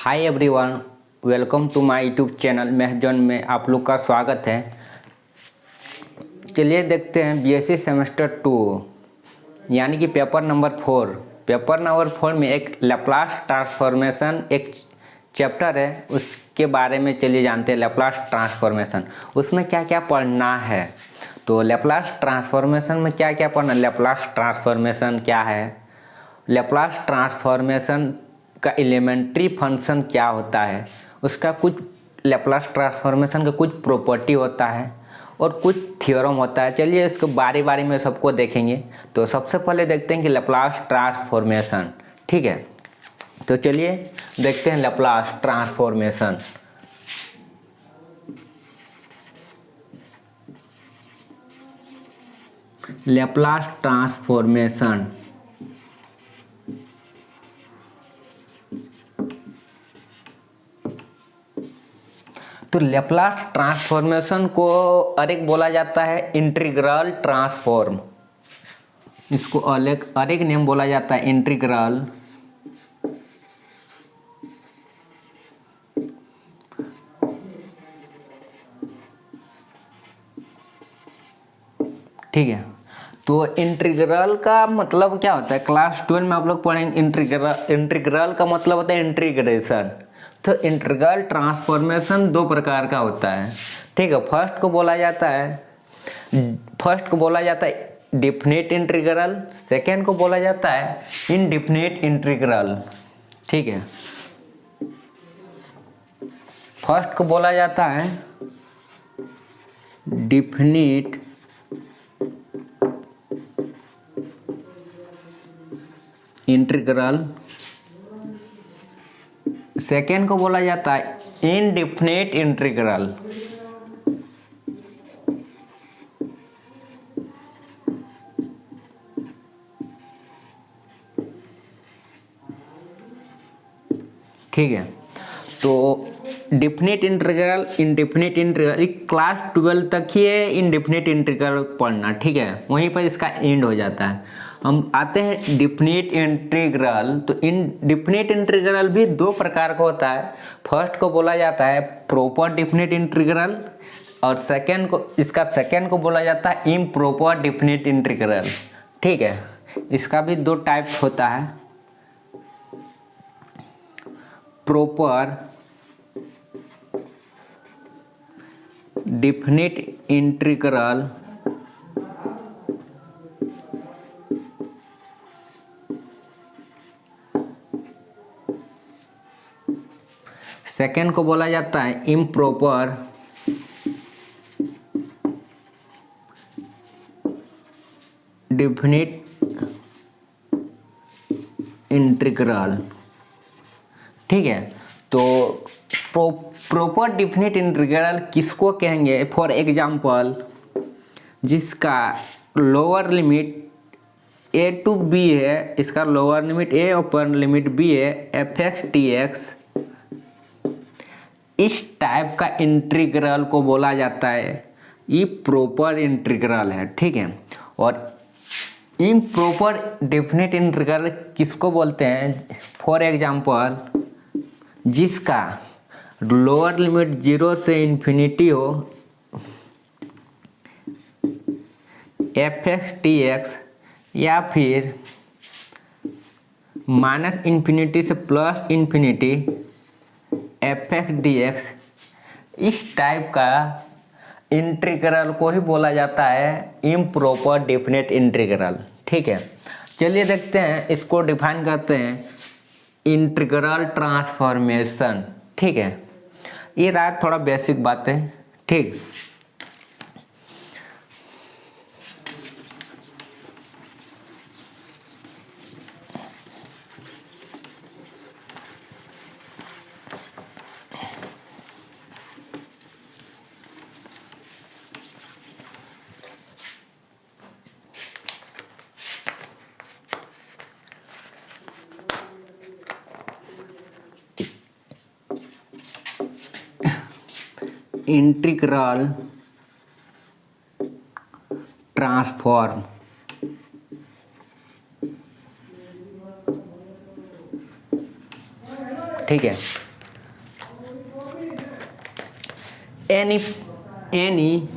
Hi everyone, welcome to my YouTube channel Mathzone में आप लोग का स्वागत है। चलिए देखते हैं बीएससी सेमेस्टर 2 यानी कि पेपर नंबर 4। पेपर नंबर 4 में एक लैप्लास ट्रांसफॉर्मेशन एक चैप्टर है, उसके बारे में चलिए जानते हैं। लैप्लास ट्रांसफॉर्मेशन उसमें क्या क्या पढ़ना है। तो लैप्लास ट्रांसफॉर्मेशन में क्या क्या पढ़ना, लैप्लास ट्रांसफॉर्मेशन क्या है, लैप्लास ट्रांसफॉर्मेशन का एलिमेंट्री फंक्शन क्या होता है, उसका कुछ लैप्लास ट्रांसफॉर्मेशन का कुछ प्रॉपर्टी होता है और कुछ थ्योरम होता है। चलिए इसको बारी बारी में सबको देखेंगे। तो सबसे पहले देखते हैं कि लैप्लास ट्रांसफॉर्मेशन, ठीक है। तो चलिए देखते हैं लैप्लास ट्रांसफॉर्मेशन। लैप्लास ट्रांसफॉर्मेशन तो लैप्लास ट्रांसफॉर्मेशन को अरेक बोला जाता है इंटीग्रल ट्रांसफॉर्म। इसको अरेक नेम बोला जाता है इंटीग्रल ठीक है। तो इंटीग्रल का मतलब क्या होता है, क्लास 12 में आप लोग पढ़ेंगे। इंटीग्रल का मतलब होता है इंटीग्रेशन। तो इंटीग्रल ट्रांसफॉर्मेशन दो प्रकार का होता है, ठीक है। फर्स्ट को बोला जाता है डिफिनिट इंटीग्रल, सेकेंड को बोला जाता है इनडिफिनिट इंटीग्रल, ठीक है। फर्स्ट को बोला जाता है डिफिनिट इंटीग्रल, सेकेंड को बोला जाता है इनडिफिनिट इंटीग्रल। ठीक है। तो definite integral, indefinite integral class 12 तक ही है इनडिफिनिट इंटीग्रल पढ़ना, ठीक है। वहीं पर इसका एंड हो जाता है। हम आते हैं डिफिनिट इंटीग्रल। तो इनडिफिनिट इंटीग्रल भी दो प्रकार का होता है। फर्स्ट को बोला जाता है प्रॉपर डिफिनिट इंटीग्रल और सेकेंड को बोला जाता है इम्प्रॉपर डिफिनिट इंटीग्रल, ठीक है। इसका भी दो टाइप होता है, प्रॉपर डिफिनिट इंटीग्रल सेकेंड को बोला जाता है इम्प्रॉपर डिफिनिट इंटीग्रल, ठीक है। तो प्रॉपर डिफिनिट इंटीग्रल किसको कहेंगे, फॉर एग्जांपल जिसका lower limit a to b है, इसका lower limit a upper limit b है, fx dx, इस टाइप का इंटीग्रल को बोला जाता है ये प्रॉपर इंटीग्रल है, ठीक है। और इम्प्रॉपर डिफिनिट इंटीग्रल किसको बोलते हैं, फॉर एग्जांपल जिसका लोअर लिमिट 0 से इन्फिनिटी हो, fx dx, या फिर माइनस इन्फिनिटी से प्लस इन्फिनिटी fx dx, इस टाइप का इंटीग्रल को ही बोला जाता है इम्प्रॉपर डिफिनिट इंटीग्रल, ठीक है। चलिए देखते हैं, इसको डिफाइन करते हैं इंटीग्रल ट्रांसफॉर्मेशन, ठीक है। ये रहा थोड़ा बेसिक बातें, ठीक। इंटीग्रल ट्रांसफॉर्म, ठीक है। any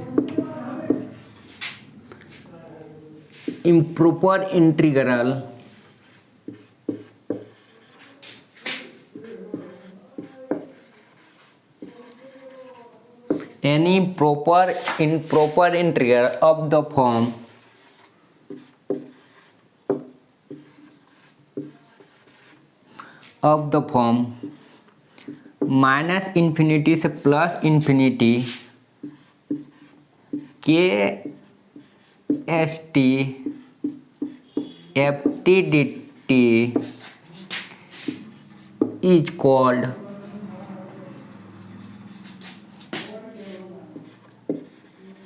improper integral improper integral of the form minus infinity से plus infinity K S T F T D T is called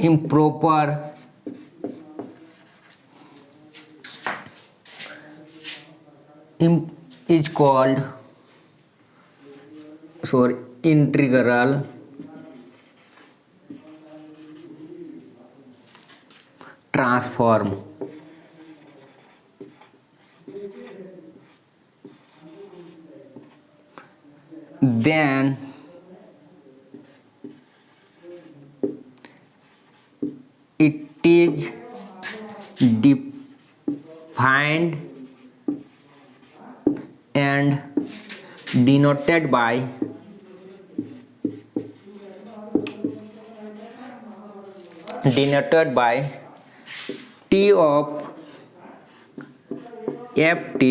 improper integral transform. Then it is defined and denoted by T of ft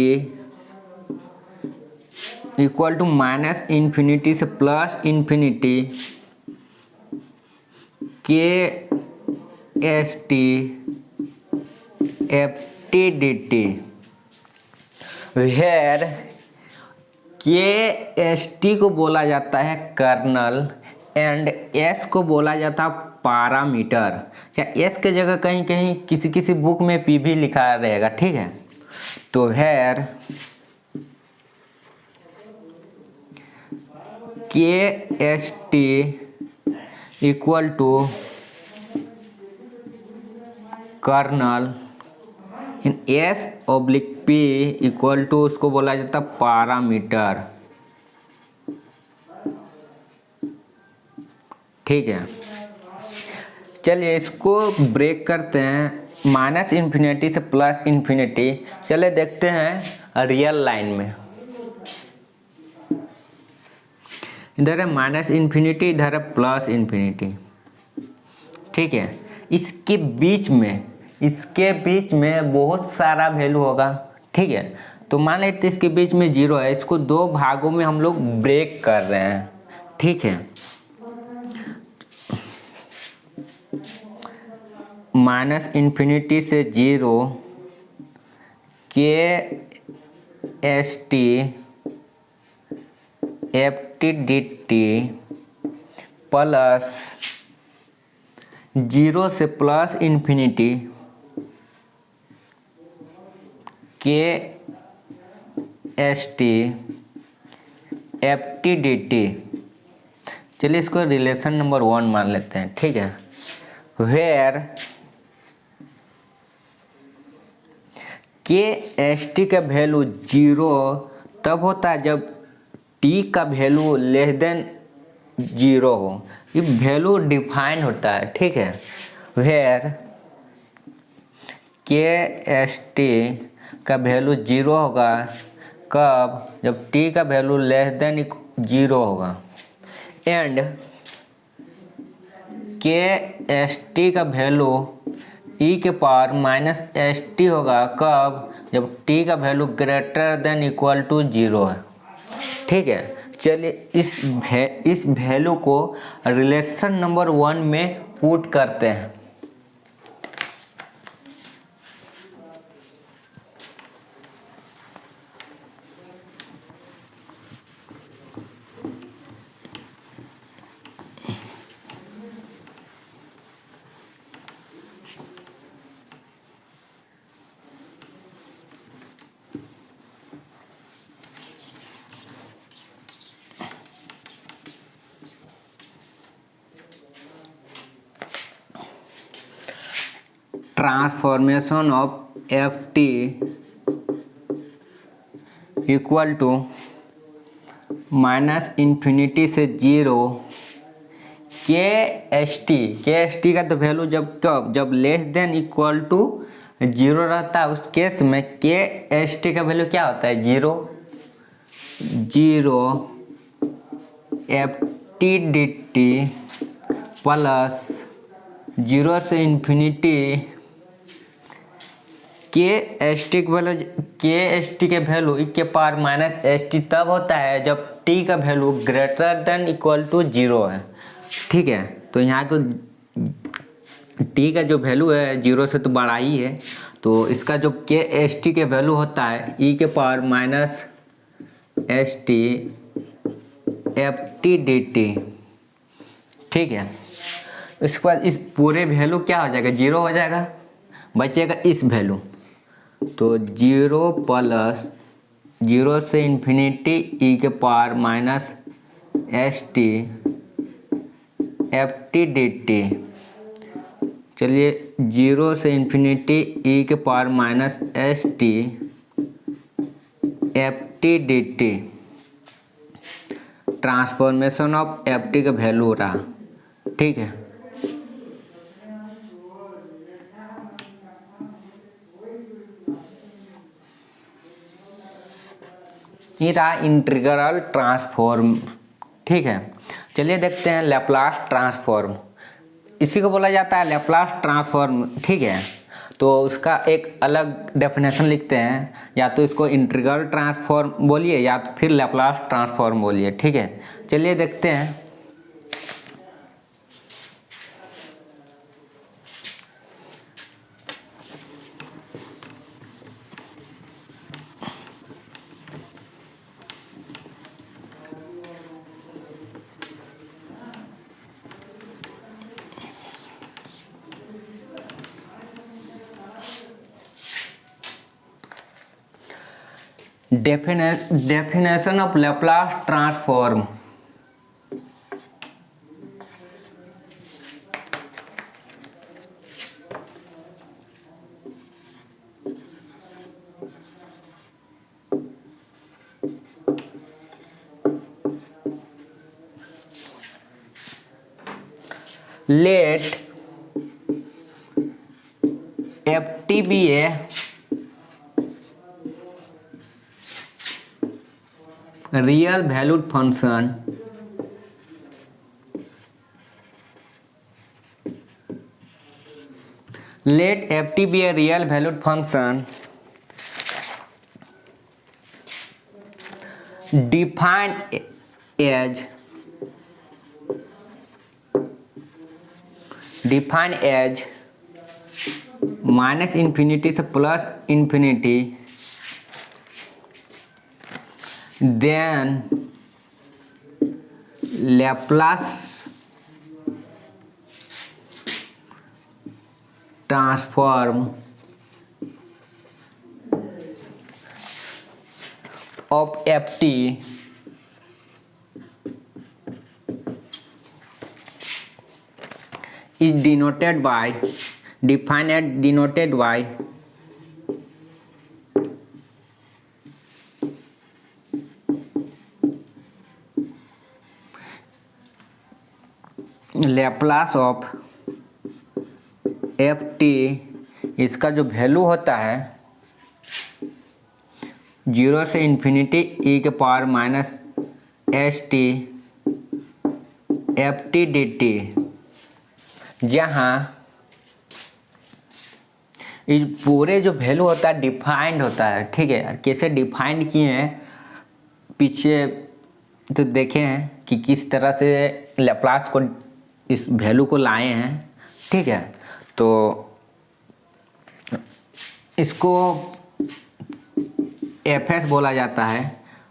equal to minus infinity से plus infinity K S T F T D T where K S T को बोला जाता है colonel and S को बोला जाता है parameter. क्या एस के जगह कहीं कहीं किसी किसी बुक में पी भी लिखा रहेगा, ठीक है। तो where K S T equal to kernel in S oblique P equal to उसको बोला जाता पैरामीटर, ठीक है। चलिए इसको ब्रेक करते हैं माइनस इन्फिनिटी से प्लस इन्फिनिटी। चलिए देखते हैं रियल लाइन में। इधर है माइनस इन्फिनिटी, इधर है प्लस इन्फिनिटी, ठीक है। इसके बीच में बहुत सारा वैल्यू होगा, ठीक है। तो मान लेते इसके बीच में 0 है, इसको दो भागों में हम लोग ब्रेक कर रहे हैं, ठीक है। माइनस इन्फिनिटी से 0 के S T F T D T plus 0 से plus infinity K S T F T D T. चलिए इसको रिलेशन नंबर 1 मान लेते हैं, ठीक है। वेयर के एस टी का वैल्यू 0 तब होता है जब टी का वैल्यू लेस देन 0 हो। ये वैल्यू डिफाइन होता है, ठीक है। वेयर के एस टी का वैल्यू 0 होगा कब, जब टी का वैल्यू लेस देन 0 होगा। एंड के एस टी का वैल्यू ई के पावर माइनस एस टी होगा कब, जब टी का value greater than equal to 0 है, ठीक है। चलिए इस वैल्यू को रिलेशन नंबर 1 में पुट करते हैं। Transformation of F T equal to minus infinity से 0 के एस टी का तो वैल्यू जब less than equal to zero रहता है उस केस में के एस टी का वैल्यू क्या होता है, zero. F T D T plus zero से इन्फिनिटी के एस टी के वैल्यू ई के पावर माइनस एस टी तब होता है जब टी का value greater than equal to zero है। ठीक है, तो यहाँ को टी का जो वैल्यू है जीरो से तो बड़ा ही है, तो इसका जो के एस टी के वैल्यू होता है ई के power minus S T F T D T. ठीक है, इसके बाद इस पूरे वैल्यू क्या हो जाएगा, जीरो हो जाएगा, बचेगा इस वैल्यू। तो जीरो प्लस जीरो से इन्फिनिटी ई के power minus S T F T D T. चलिए, जीरो से इन्फिनिटी ई के power minus S T F T D T transformation of F T का वैल्यू रहा। ठीक है, ये रहा इंटीग्रल ट्रांसफॉर्म। ठीक है, चलिए देखते हैं लैप्लास ट्रांसफॉर्म। इसी को बोला जाता है लैप्लास ट्रांसफॉर्म। ठीक है, तो उसका एक अलग डेफिनेशन लिखते हैं, या तो इसको इंटीग्रल ट्रांसफॉर्म बोलिए या तो फिर लैप्लास ट्रांसफॉर्म बोलिए। ठीक है, चलिए देखते हैं। Definition of Laplace transform। Let ft be a real valued function let ft be a real valued function defined as minus infinity से plus infinity, then Laplace transform of ft is denoted by Laplace of ft। इसका जो value होता है zero से infinity e के power minus S T F T D T, जहाँ इस पूरे जो वैल्यू होता है डिफाइंड होता है। ठीक है, कैसे डिफाइंड किए हैं पीछे तो देखे हैं कि किस तरह से लैप्लास को इस वैल्यू को लाए हैं। ठीक है, तो इसको एफ एस बोला जाता है,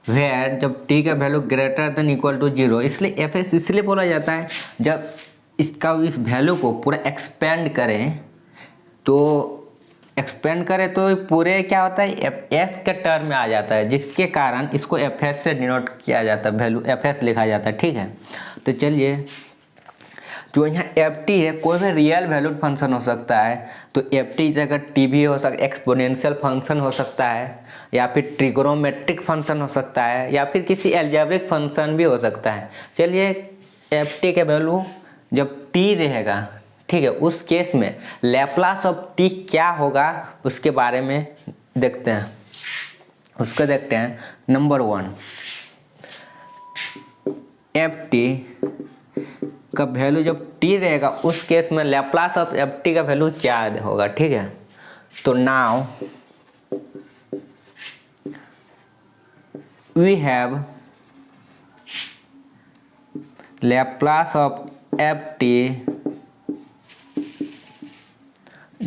वेयर जब टी का value greater than equal to zero. इसलिए एफ एस इसलिए बोला जाता है जब इसका इस वैल्यू को पूरा एक्सपेंड करें तो पूरे क्या होता है एफ एस के टर्म में आ जाता है, जिसके कारण इसको एफ एस से डिनोट किया जाता है, वैल्यू एफ एस लिखा जाता है। ठीक है, तो चलिए, जो यहाँ एफ टी है कोई भी रियल वैल्यूड फंक्शन हो सकता है, तो एफ टी जगह टी भी हो सकता है, एक्सपोनेंशियल फंक्शन हो सकता है, या फिर ट्रिग्नोमेट्रिक फंक्शन हो सकता है, या फिर किसी एल्जेब्रिक फंक्शन भी हो सकता है। चलिए, एफ टी के वैल्यू जब टी रहेगा, ठीक है, उस केस में लैप्लास ऑफ टी क्या होगा उसके बारे में देखते हैं। उसको देखते हैं। नंबर 1, एफ टी का वैल्यू जब टी रहेगा उस केस में लैप्लास ऑफ एफ टी का वैल्यू क्या होगा, ठीक है। तो now we have Laplace of F T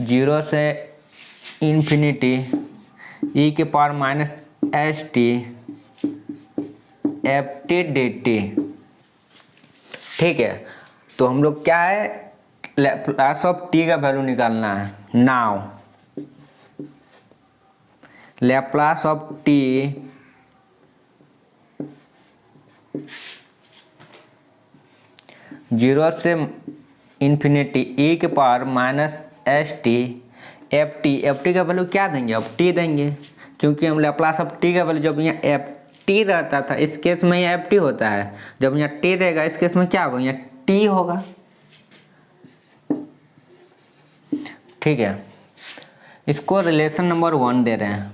0 से इन्फिनिटी ई के power minus S T F T D T, ठीक है। तो हम लोग क्या है, लैप्लास ऑफ टी का वैल्यू निकालना है। Now Laplace of T zero से इन्फिनिटी ई के power minus S T F T का वैल्यू क्या देंगे, अब टी देंगे, क्योंकि हम लैप्लास ऑफ टी का वैल्यू जब यहाँ एफ टी रहता था इस केस में यहाँ एफ टी होता है, जब यहाँ टी रहेगा इस केस में क्या होगा, यहाँ टी होगा, ठीक है। इसको रिलेशन नंबर 1 दे रहे हैं,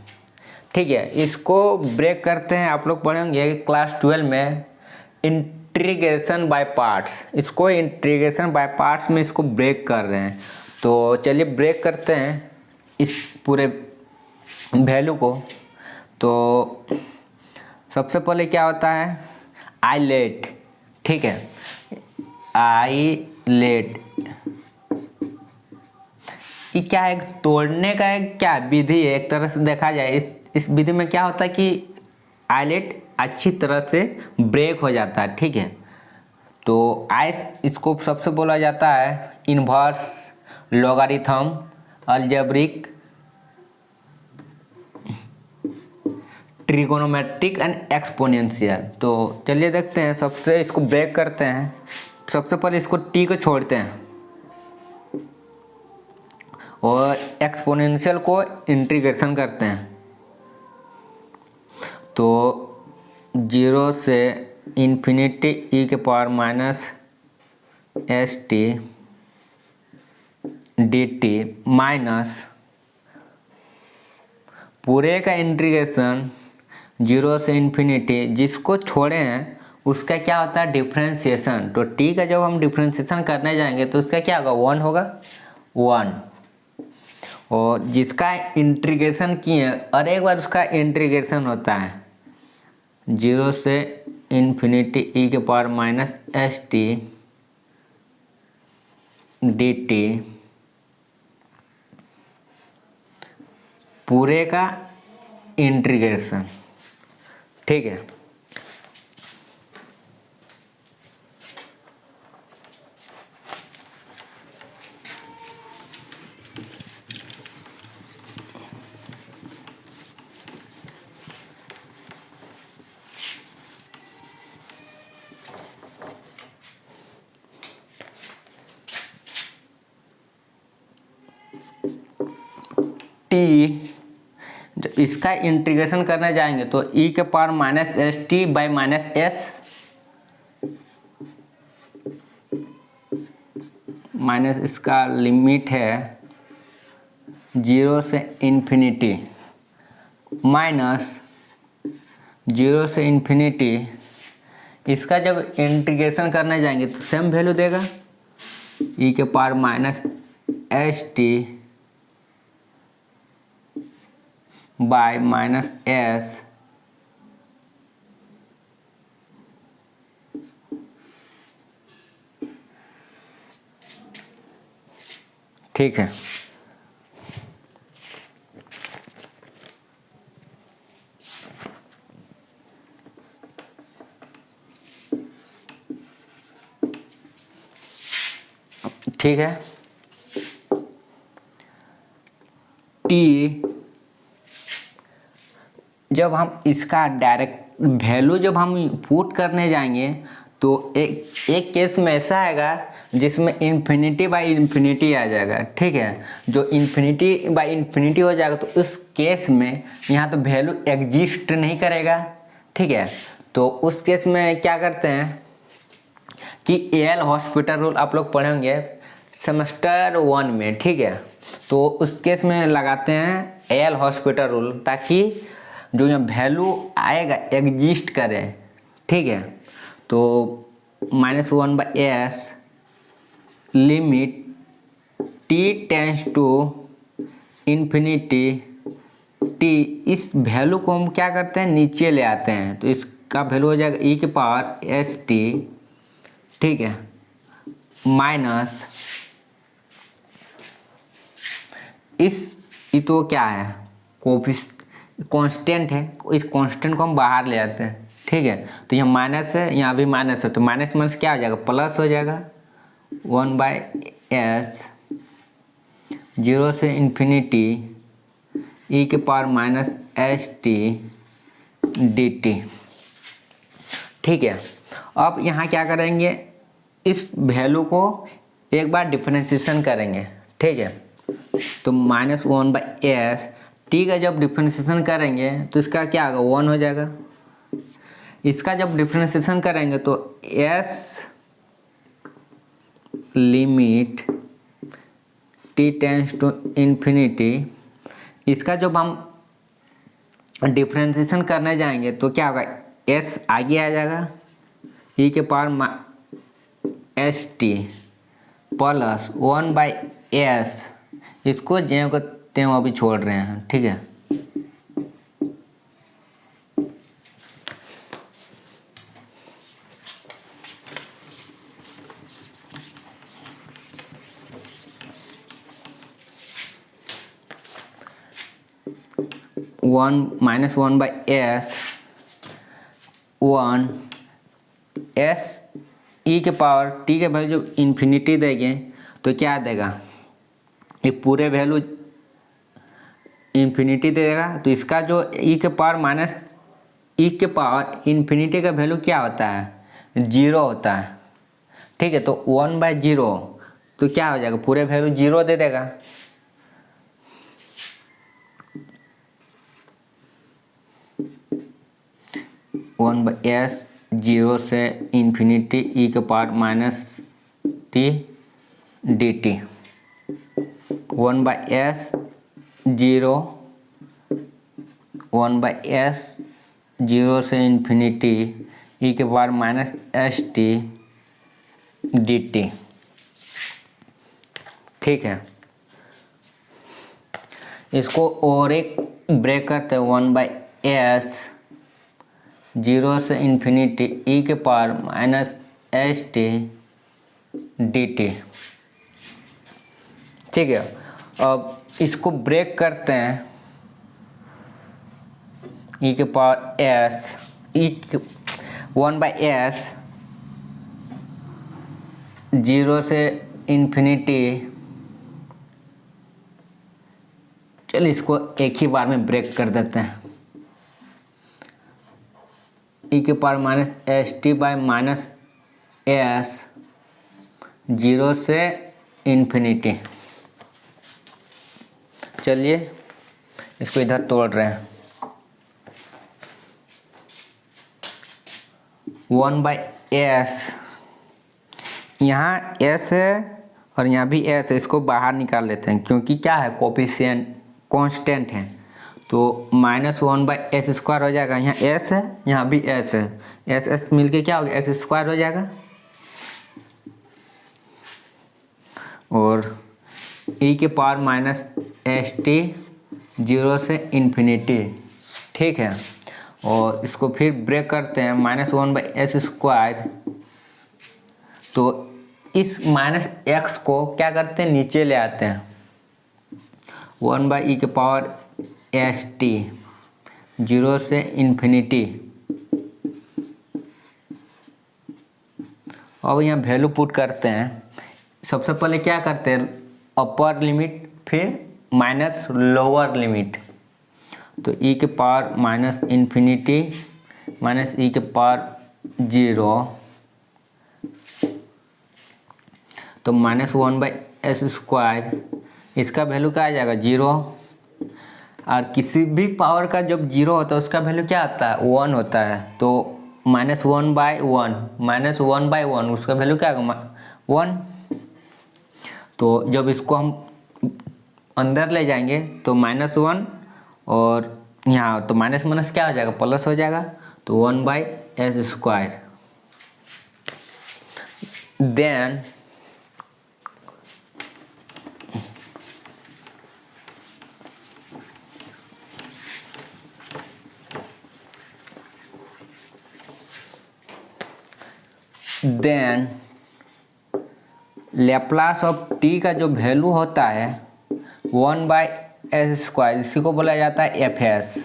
ठीक है। इसको ब्रेक करते हैं, आप लोग पढ़ेंगे क्लास 12 में इंटीग्रेशन बाय पार्ट्स। इसको इंटीग्रेशन बाय पार्ट्स में इसको ब्रेक कर रहे हैं। तो चलिए ब्रेक करते हैं इस पूरे वैल्यू को। तो सबसे पहले क्या होता है, आइलेट, ठीक है, आइलेट ये क्या है, तोड़ने का एक क्या विधि है, एक तरह से देखा जाए इस विधि में क्या होता है कि आइलेट अच्छी तरह से ब्रेक हो जाता है, ठीक है। तो इसको सबसे बोला जाता है inverse, logarithm, algebraic, trigonometric and exponential. तो चलिए देखते हैं, सबसे इसको ब्रेक करते हैं। सबसे पहले इसको टी को छोड़ते हैं और एक्सपोनेंशियल को इंटीग्रेशन करते हैं। तो 0 से इन्फिनिटी ई के power minus S T D T minus पूरे का इंटीग्रेशन 0 से इन्फिनिटी, जिसको छोड़े हैं उसका क्या होता है, डिफ्रेंशिएशन। तो टी का जब हम डिफ्रेंशिएशन करने जाएंगे तो उसका क्या होगा, 1 होगा, 1। और जिसका इंटीग्रेशन किए और एक बार उसका इंटीग्रेशन होता है 0 से इन्फिनिटी ई के power minus S T D T पूरे का इंटीग्रेशन, ठीक है। टी जब इसका इंटीग्रेशन करने जाएंगे तो ई के power minus S T by minus S minus इसका लिमिट है 0 से इन्फिनिटी माइनस 0 से इन्फिनिटी। इसका जब इंटीग्रेशन करने जाएंगे तो सेम वैल्यू देगा, ई के power minus S T bye minus S ठीक है। ठीक है, टी जब हम इसका डायरेक्ट वैल्यू जब हम पुट करने जाएंगे तो एक केस में ऐसा आएगा जिसमें इन्फिनिटी बाई इन्फिनिटी आ जाएगा, ठीक है। जो इन्फिनिटी बाई इन्फिनिटी हो जाएगा तो उस केस में यहाँ तो वैल्यू एग्जिस्ट नहीं करेगा, ठीक है। तो उस केस में क्या करते हैं, कि एल हॉस्पिटल रूल आप लोग पढ़ेंगे सेमेस्टर 1 में, ठीक है। तो उस केस में लगाते हैं एल हॉस्पिटल रूल, ताकि जो यहाँ वैल्यू आएगा एग्जिस्ट करे, ठीक है। तो -1/s limit t tends to infinity t, इस वैल्यू को हम क्या करते हैं, नीचे ले आते हैं। तो इसका वैल्यू हो जाएगा e⁻st, ठीक है, माइनस ये तो क्या है, कांस्टेंट है, इस कांस्टेंट को हम बाहर ले आते हैं, ठीक है। तो यहाँ माइनस है, यहाँ भी माइनस है, तो माइनस माइनस क्या हो जाएगा, प्लस हो जाएगा। 1/s 0 से इन्फिनिटी e⁻st dt, ठीक है। अब यहाँ क्या करेंगे, इस वैल्यू को एक बार डिफरेंशिएशन करेंगे, ठीक है। तो -1/s t का जब डिफरेंशिएशन करेंगे तो इसका क्या होगा, 1 हो जाएगा। इसका जब डिफरेंशिएशन करेंगे तो s limit t tends to infinity, इसका जब हम डिफरेंशिएशन करने जाएंगे तो क्या होगा, s आगे आ जाएगा e⁻st प्लस 1/s, इसको ज्यों को त्यों अभी छोड़ रहे हैं, ठीक है। -1/s 1 s e⁻t के वैल्यू जब इन्फिनिटी देंगे तो क्या देगा, ये पूरे वैल्यू इन्फिनिटी देगा। तो इसका जो e⁻ इन्फिनिटी का वैल्यू क्या होता है, 0 होता है, ठीक है। तो 1/0 तो क्या हो जाएगा, पूरे वैल्यू 0 दे देगा। वन बाई एस 0 से infinity e⁻t dt, 1/s 0 1/s 0 से इन्फिनिटी e⁻st dt, ठीक है। इसको और एक ब्रेक करते हैं, 1/s 0 से इन्फिनिटी e⁻st dt, ठीक है। अब इसको ब्रेक करते हैं, e⁻s 1/s 0 से इन्फिनिटी, चलिए इसको एक ही बार में ब्रेक कर देते हैं, e⁻st/-s 0 से इन्फिनिटी। चलिए इसको इधर तोड़ रहे हैं, 1/s, यहाँ s है और यहाँ भी s है, इसको बाहर निकाल लेते हैं क्योंकि क्या है, कोफिशिएंट कांस्टेंट है। तो -1/s² हो जाएगा, यहाँ s है यहाँ भी s है, s मिलके क्या हो गया, x² हो जाएगा। और e⁻st 0 से इन्फिनिटी, ठीक है। और इसको फिर ब्रेक करते हैं, -1/s², तो इस -x को क्या करते हैं, नीचे ले आते हैं, 1/e⁻st 0 से इन्फिनिटी। अब यहाँ वैल्यू पुट करते हैं, सबसे पहले क्या करते हैं, अपर लिमिट फिर माइनस लोअर लिमिट। तो e⁻∞ माइनस e⁻0, तो -1/s², इसका वैल्यू क्या आ जाएगा, 0। और किसी भी पावर का जब 0 होता है उसका वैल्यू क्या आता है, 1 होता है। तो -1/1 उसका वैल्यू क्या होगा 1। तो जब इसको हम अंदर ले जाएंगे तो -1 और यहाँ तो माइनस माइनस क्या हो जाएगा प्लस हो जाएगा, तो 1/s²। Then Laplace of T का जो वैल्यू होता है 1/s², इसी को बोला जाता है fs,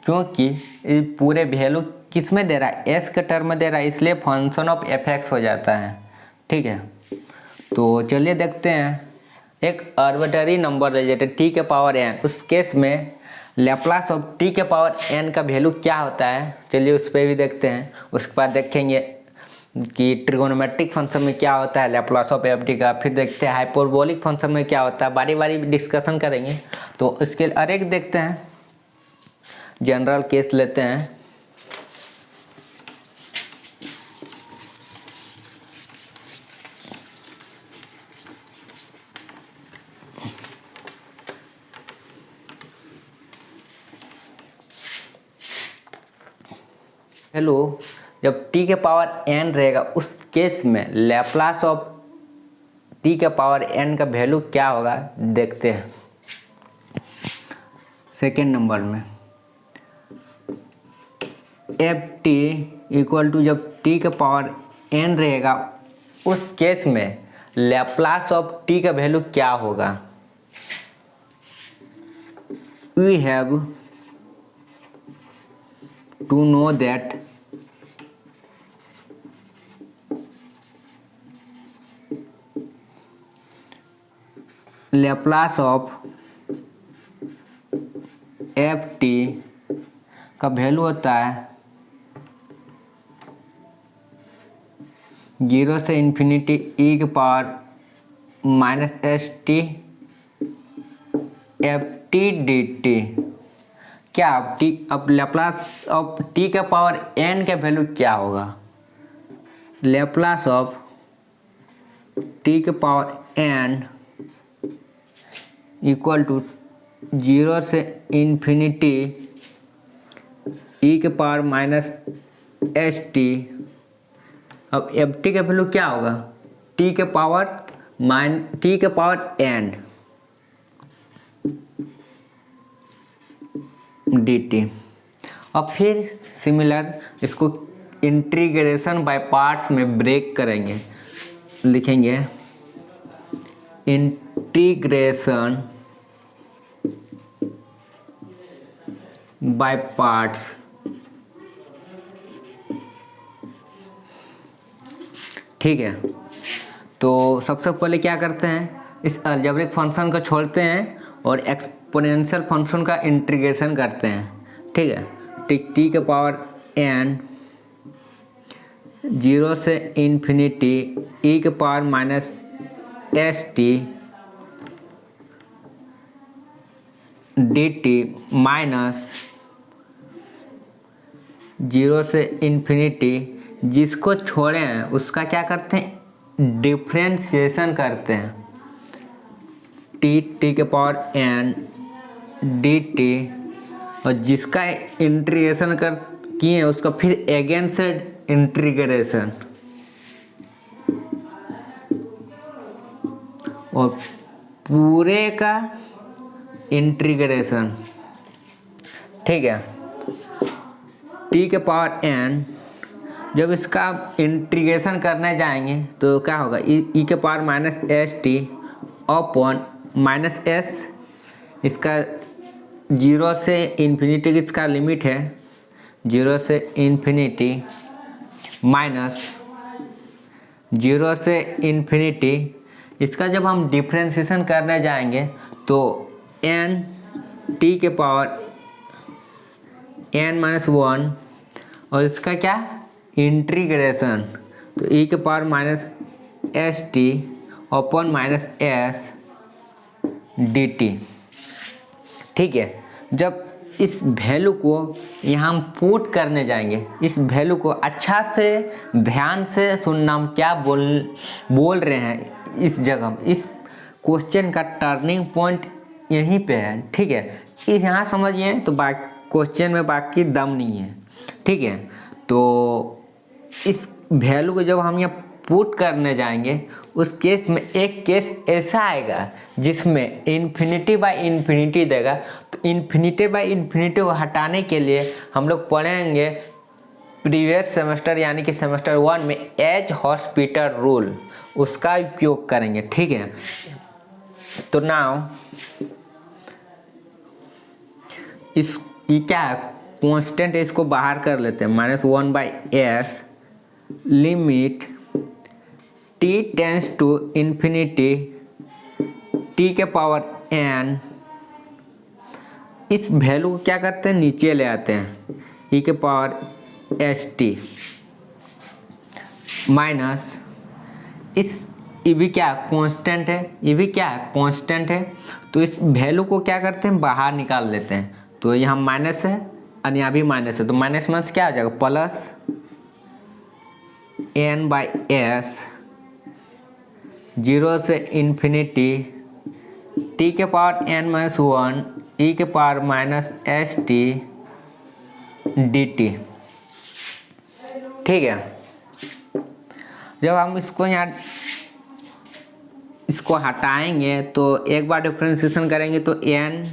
क्योंकि ये पूरे वैल्यू किस में दे रहा है s के टर्म में दे रहा है, इसलिए फंक्शन ऑफ fx हो जाता है। ठीक है, तो चलिए देखते हैं एक आर्बिट्ररी नंबर रिलेटेड t के पावर n, उस केस में लेप्लास ऑफ t के पावर n का वैल्यू क्या होता है, चलिए उस पर भी देखते हैं। उसके बाद देखेंगे कि ट्रिगोनोमेट्रिक फंक्शन में क्या होता है लेप्लास ऑफ एफ टी का, फिर देखते हैं हाइपरबोलिक फंक्शन में क्या होता है, बारी बारी डिस्कशन करेंगे। तो इसके हर एक देखते हैं, जनरल केस लेते हैं। हेलो, जब t के पावर n रहेगा उस केस में लेप्लास ऑफ t के पावर n का वैल्यू क्या होगा देखते हैं। सेकेंड नंबर में एफ टी इक्वल टू जब t के पावर n रहेगा उस केस में लेप्लास ऑफ t का वैल्यू क्या होगा। We have to know that Laplace of F T का वैल्यू होता है 0 से इन्फिनिटी e के power -st F T D T. क्या अब लेप्लास ऑफ t के पावर n का वैल्यू क्या होगा। लेप्लास ऑफ t के पावर n इक्वल टू 0 से इन्फिनिटी e के पावर -st। अब एफ टी का वैल्यू क्या होगा t के पावर n dt। अब फिर सिमिलर इसको इंटीग्रेशन बाय पार्ट्स में ब्रेक करेंगे, लिखेंगे इंटीग्रेशन बाय पार्ट्स। ठीक है, तो सबसे पहले क्या करते हैं, इस अलजेब्रिक फंक्शन को छोड़ते हैं और एक्सपोनेंशियल फंक्शन का इंटीग्रेशन करते हैं। ठीक है, टी के पावर n 0 से इन्फिनिटी e के पावर -st dt माइनस 0 से इन्फिनिटी, जिसको छोड़े हैं उसका क्या करते हैं डिफ्रेंशिएशन करते हैं, टी के पावर n dt, और जिसका इंटीग्रेशन कर किए उसका फिर अगेन से इंटीग्रेशन और पूरे का इंटीग्रेशन। ठीक है, t के पावर n जब इसका इंटीग्रेशन करने जाएंगे तो क्या होगा e के पावर -st अपॉन -s, इसका 0 से इन्फिनिटी इसका लिमिट है 0 से इन्फिनिटी माइनस 0 से इन्फिनिटी, इसका जब हम डिफ्रेंशिएशन करने जाएंगे तो n t के पावर n-1 और इसका क्या इंटीग्रेशन, तो e के power -st upon -s dt। ठीक है, जब इस वैल्यू को यहाँ हम पुट करने जाएंगे। इस वैल्यू को अच्छा से ध्यान से सुनना, हम क्या बोल रहे हैं इस जगह। इस क्वेश्चन का टर्निंग पॉइंट यहीं पे है, ठीक है। इस यहाँ समझिए तो क्वेश्चन में बाकी दम नहीं है, ठीक है। तो इस वैल्यू को जब हम यहाँ पुट करने जाएंगे, उस केस में एक केस ऐसा आएगा जिसमें इन्फिनिटी बाय इन्फिनिटी देगा। तो इन्फिनिटी बाय इन्फिनिटी को हटाने के लिए हम लोग पढ़ेंगे प्रीवियस सेमेस्टर यानी कि सेमेस्टर 1 में एच हॉस्पिटल रूल, उसका उपयोग करेंगे, ठीक है। तो नाउ ये क्या है, कांस्टेंट है, इसको बाहर कर लेते हैं। -1/s limit t tends to infinity t के पावर n, इस वैल्यू को क्या करते हैं, नीचे ले आते हैं, e के पावर st माइनस ये भी क्या कांस्टेंट है, ये भी क्या कांस्टेंट है। तो इस वैल्यू को क्या करते हैं, बाहर निकाल लेते हैं। तो यहाँ माइनस है और यहाँ भी माइनस है, तो माइनस माइनस क्या आ जाएगा, प्लस n/s 0 से इन्फिनिटी t के पावर n-1 e के पावर -st dt, ठीक है। जब हम इसको यहाँ इसको हटाएंगे तो एक बार डिफरेंशिएशन करेंगे तो n,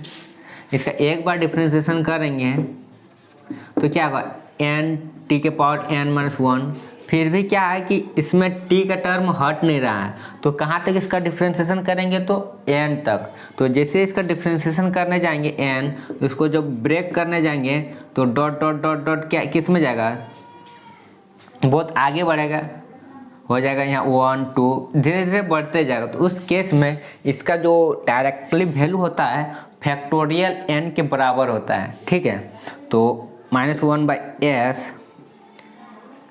इसका एक बार डिफरेंशिएशन करेंगे तो क्या होगा, n t के पावर n-1। फिर भी क्या है कि इसमें t का टर्म हट नहीं रहा है, तो कहाँ तक इसका डिफरेंशिएशन करेंगे, तो n तक। तो जैसे इसका डिफरेंशिएशन करने जाएंगे n, तो इसको जब ब्रेक करने जाएंगे तो डॉट डॉट डॉट डॉट क्या किस में जाएगा, बहुत आगे बढ़ेगा, हो जाएगा यहाँ 1 2 धीरे धीरे बढ़ते जाएगा। तो उस केस में इसका जो डायरेक्टली वैल्यू होता है फैक्टोरियल n के बराबर होता है, ठीक है। तो -1/s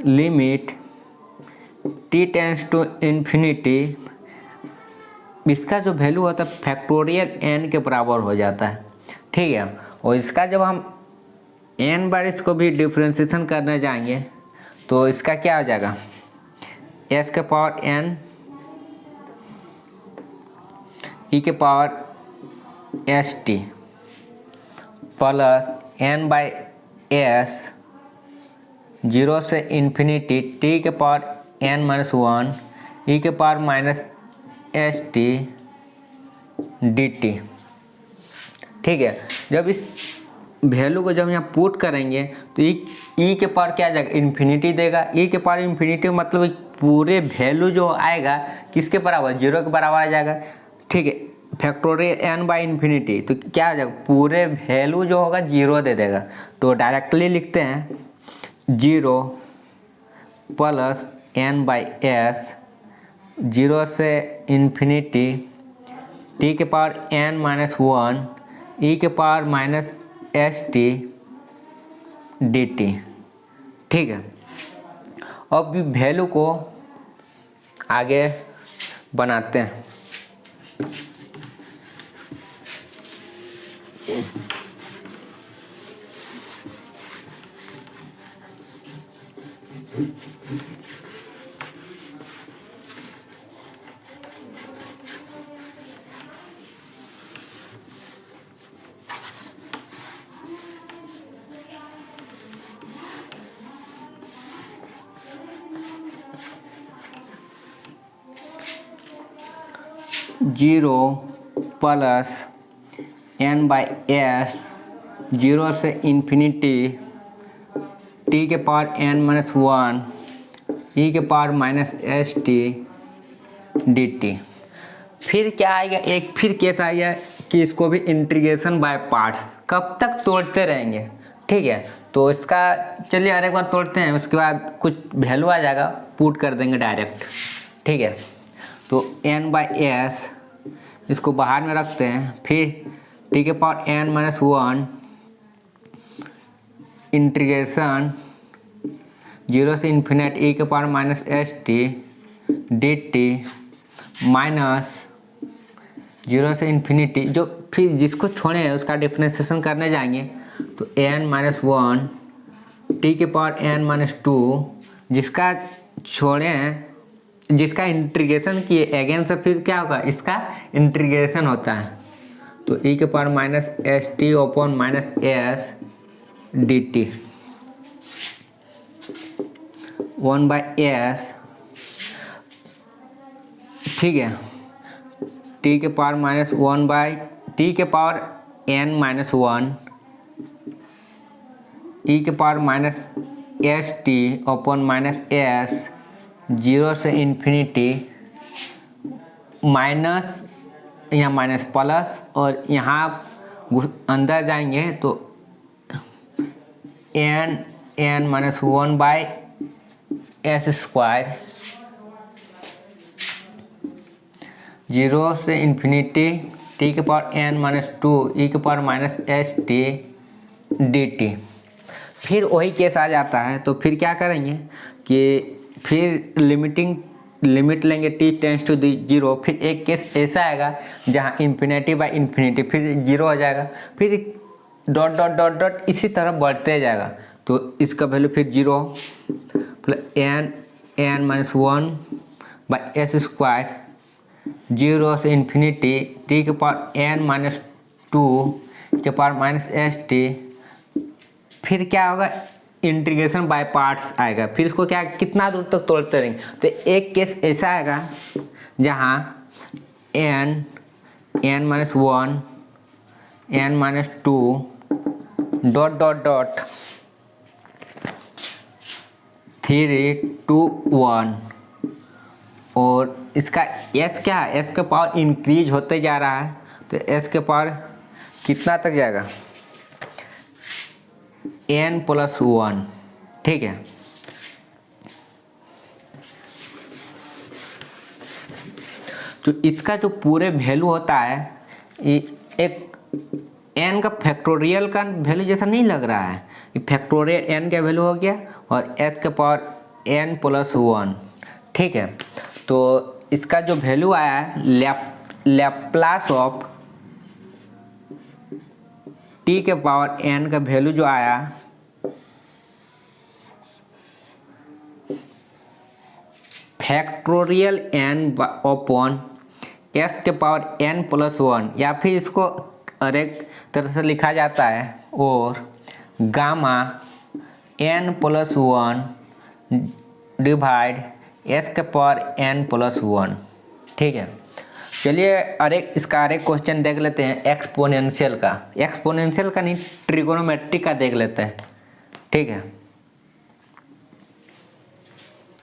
limit t tends to infinity, इसका जो वैल्यू होता है फैक्टोरियल n के बराबर हो जाता है, ठीक है। और इसका जब हम n बार इसको भी डिफरेंशिएशन करने जाएंगे तो इसका क्या हो जाएगा, s के पावर n e के पावर st प्लस n/s 0 से इन्फिनिटी t के पावर n-1 e के पावर -st dt, ठीक है। जब इस वैल्यू को जब यहाँ पुट करेंगे तो e के पावर क्या आ जाएगा, इन्फिनिटी देगा। e के पावर इन्फिनिटी मतलब पूरे वैल्यू जो आएगा किसके बराबर, 0 के बराबर आ जाएगा, ठीक है। फैक्टोरियल n/इन्फिनिटी, तो क्या आ जाएगा, पूरे वैल्यू जो होगा 0 दे देगा। तो डायरेक्टली लिखते हैं 0 प्लस n/s 0 से इन्फिनिटी t के पावर n-1 e के पावर -st dt, ठीक है। अब वैल्यू को आगे बनाते हैं। जीरो प्लस n/s 0 से इन्फिनिटी t के पावर n-1 e के पावर -st dt। फिर क्या आएगा, एक फिर केस आएगा कि इसको भी इंटीग्रेशन बाय पार्ट्स, कब तक तोड़ते रहेंगे, ठीक है। तो इसका चलिए हर एक बार तोड़ते हैं, उसके बाद कुछ वैल्यू आ जाएगा, पुट कर देंगे डायरेक्ट, ठीक है। तो n/s इसको बाहर में रखते हैं, फिर t के पावर n-1 इंटीग्रेशन 0 से इन्फिनिटी e के पावर -st dt माइनस 0 से इन्फिनिटी, जो फिर जिसको छोड़े हैं उसका डिफरेंशिएशन करने जाएंगे तो n-1 टी के पावर n-2, जिसका छोड़ें, जिसका इंटीग्रेशन किए अगेन से फिर क्या होगा, इसका इंटीग्रेशन होता है। तो e के power minus S T upon minus S D T 1/s, ठीक है। टी के पावर माइनस 1 टी के पावर n-1 e के power minus S T upon minus S, 0 से इन्फिनिटी, माइनस यहाँ माइनस प्लस, और यहाँ अंदर जाएंगे तो n-1/s², 0 से इन्फिनिटी टी के पावर n-2 e के power minus S T D T. फिर वही केस आ जाता है, तो फिर क्या करेंगे कि फिर लिमिट लेंगे t टेंस टू 0। फिर एक केस ऐसा आएगा जहाँ इन्फिनिटी बाई इन्फिनिटी फिर 0 हो जाएगा, फिर डॉट डॉट डॉट डॉट इसी तरह बढ़ते जाएगा। तो इसका वैल्यू फिर 0 प्लस n-1/s², 0 से इन्फिनिटी टी के पावर n-2 के पावर माइनस एस टी। फिर क्या होगा, इंटीग्रेशन बाय पार्ट्स आएगा। फिर इसको क्या कितना दूर तक तोड़ते रहेंगे। तो एक केस ऐसा आएगा जहाँ n-1 n-2 dot dot dot 3 2 1, और इसका s क्या है, s का पावर इंक्रीज होते जा रहा है। तो s के पावर कितना तक जाएगा, n+1, ठीक है। तो इसका जो पूरे वैल्यू होता है, ये एक n का फैक्टोरियल का वैल्यू जैसा नहीं लग रहा है। ये फैक्टोरियल n का वैल्यू हो गया और s के पावर n+1, ठीक है। तो इसका जो वैल्यू आया है लैप्लास ऑफ t के पावर n का वैल्यू जो आया फैक्टोरियल n अपॉन s के पावर n+1, या फिर इसको अनेक तरह से लिखा जाता है, और गामा n+1 डिवाइड s के पावर n+1, ठीक है। चलिए इसका अरे क्वेश्चन देख लेते हैं एक्सपोनेंशियल का नहीं, ट्रिगोनोमेट्री का देख लेते हैं, ठीक है।